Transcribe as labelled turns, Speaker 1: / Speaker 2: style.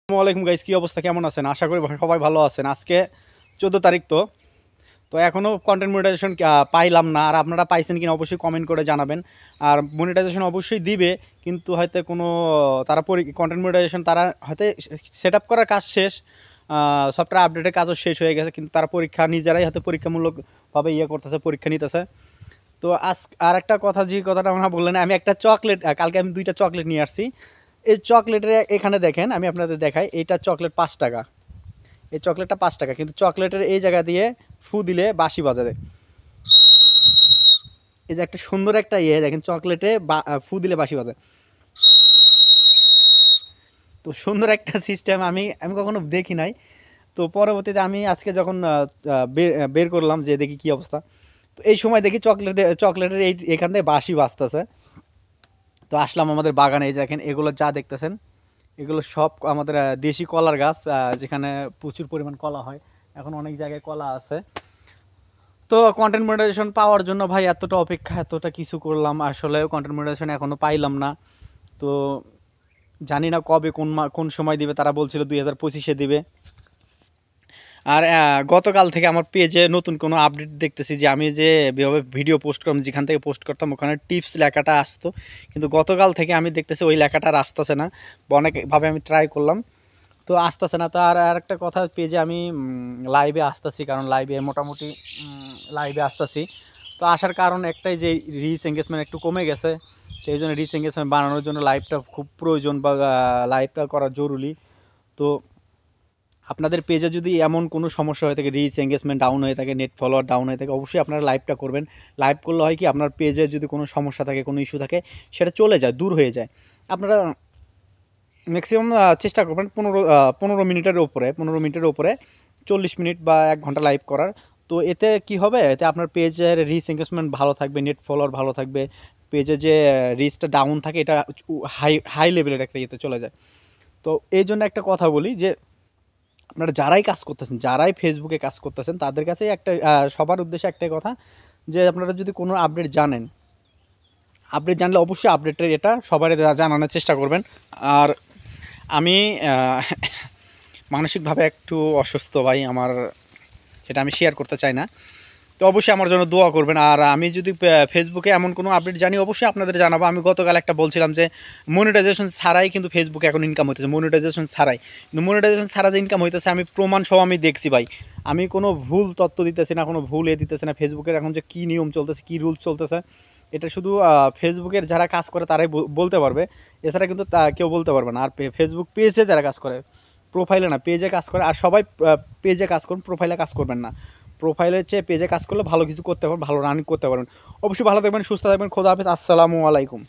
Speaker 1: আসসালামু আলাইকুম গাইস, কি অবস্থা, কেমন আছেন? আশা করি সবাই ভালো আছেন। আজকে 14 তারিখ। তো এখনও কন্টেন্ট মনিটাইজেশন পাইলাম না। আর আপনারা পাইছেন কিনা অবশ্যই কমেন্ট করে জানাবেন। আর মনিটাইজেশন অবশ্যই দিবে, কিন্তু হয়তো কোনো তারা কন্টেন্ট মনিটাইজেশন তারা হয়তো সেট আপ করার কাজ শেষ, সফটওয়্যার আপডেটের কাজও শেষ হয়ে গেছে, কিন্তু তারা পরীক্ষা নিজেরাই হয়তো পরীক্ষামূলকভাবে করতেছে, পরীক্ষা নিতেছে। তো আর একটা কথা, যে কথাটা আমরা বললেন, আমি একটা চকলেট কালকে আমি 2টা চকলেট নিয়ে আসছি। এই চকলেটের এখানে দেখেন, আমি আপনাদের দেখাই, এইটা চকলেট 5 টাকা। এই চকলেটটা 5 টাকা, কিন্তু চকলেটের এই জায়গা দিয়ে ফু দিলে বাঁশি বাজাবে। এই যে একটা সুন্দর একটা দেখেন, চকলেটে ফু দিলে বাঁশি বাজে। তো সুন্দর একটা সিস্টেম আমি আমি কখনো দেখি নাই। তো পরবর্তীতে আমি আজকে যখন বের করলাম যে দেখি কি অবস্থা, তো এই সময় দেখি চকলেটের এখান থেকে বাঁশি বাজতেছে। তো আসলাম আমাদের বাগানে, এই দেখেন এগুলো যা দেখতেছেন, এগুলো সব আমাদের দেশি কলার গাছ, যেখানে প্রচুর পরিমাণ কলা হয়। এখন অনেক জায়গায় কলা আছে। তো কন্টেন্ট মনিটাইজেশন পাওয়ার জন্য ভাই এতটা অপেক্ষা, এতটা কিছু করলাম, আসলে কন্টেন্ট মনিটাইজেশন এখনও পাইলাম না। তো জানি না কবে কোন সময় দিবে। তারা বলছিল 2025-এ দিবে। আর গতকাল থেকে আমার পেজে নতুন কোনো আপডেট দেখতেছি, যে আমি যেভাবে ভিডিও পোস্ট করলাম, যেখান থেকে পোস্ট করতাম ওখানে টিপস লেখাটা আসতো, কিন্তু গতকাল থেকে আমি দেখতেছি ওই লেখাটা আর আসতেছে না। বা অনেকভাবে আমি ট্রাই করলাম, তো আসতেছে না। তো আর একটা কথা, পেজে আমি লাইভে আসতেছি, কারণ মোটামুটি লাইভে আসতেছি। তো আসার কারণ একটাই, যে রিচ এঙ্গেজমেন্ট একটু কমে গেছে। তো এই জন্য রিচ এঙ্গেজমেন্ট বাড়ানোর জন্য লাইভটা খুব প্রয়োজন, বা লাইভটা করা জরুরি। তো আপনাদের পেজে যদি এমন কোনো সমস্যা হয়ে থাকে, রিচ এঙ্গেজমেন্ট ডাউন হয়ে থাকে, নেট ফলোয়ার ডাউন হয়ে থাকে, অবশ্যই আপনারা লাইভটা করবেন। লাইভ করলে হয় কি, আপনার পেজে যদি কোনো সমস্যা থাকে, কোনো ইস্যু থাকে, সেটা চলে যায়, দূর হয়ে যায়। আপনারা ম্যাক্সিমাম চেষ্টা করবেন 15 মিনিটের উপরে 40 মিনিট বা 1 ঘন্টা লাইভ করার। তো এতে কি হবে, এতে আপনার পেজের রিচ এঙ্গেজমেন্ট ভালো থাকবে, নেট ফলোয়ার ভালো থাকবে। পেজে যে রিচটা ডাউন থাকে, এটা হাই হাই লেভেলের একটা ইয়েতে চলে যায়। তো এই জন্য একটা কথা বলি, যে আপনারা যারাই কাজ করতেছেন, যারাই ফেসবুকে কাজ করতেছেন, তাদের কাছে একটা সবার উদ্দেশ্যে একটাই কথা, যে আপনারা যদি কোনো আপডেট জানলে অবশ্যই আপডেটের এটা সবার জানানোর চেষ্টা করবেন। আর আমি মানসিকভাবে একটু অসুস্থ ভাই আমার, সেটা আমি শেয়ার করতে চাই না। তো অবশ্যই আমার জন্য দোয়া করবেন। আর আমি যদি ফেসবুকে এমন কোনো আপডেট জানি, অবশ্যই আপনাদের জানাবো। আমি গতকাল একটা বলছিলাম যে মনিটাইজেশন ছাড়াই কিন্তু ফেসবুকে এখন ইনকাম হইতেছে, মনিটাইজেশন ছাড়াই। কিন্তু মনিটাইজেশন ছাড়া যে ইনকাম হইতেছে, আমি প্রমাণ সহ আমি দেখছি ভাই। আমি কোনো ভুল তথ্য দিতেছি না, কোনো ভুল দিতেছি না। ফেসবুকের এখন যে কী নিয়ম চলতেছে, কী রুলস চলতেছে, এটা শুধু ফেসবুকের যারা কাজ করে তারাই বলতে পারবে। এছাড়া কিন্তু কেউ বলতে পারবে না। আর ফেসবুক পেজে যারা কাজ করে, প্রোফাইলে না, পেজে কাজ করে। আর সবাই পেজে কাজ করুন, প্রোফাইলে কাজ করবেন না। প্রোফাইলের চেয়ে পেজে কাজ করলে ভালো কিছু করতে পারবেন, ভালো রানিং করতে পারবেন। অবশ্যই ভালো থাকবেন, সুস্থ থাকবেন। খোদা হাফেজ, আসসালামু আলাইকুম।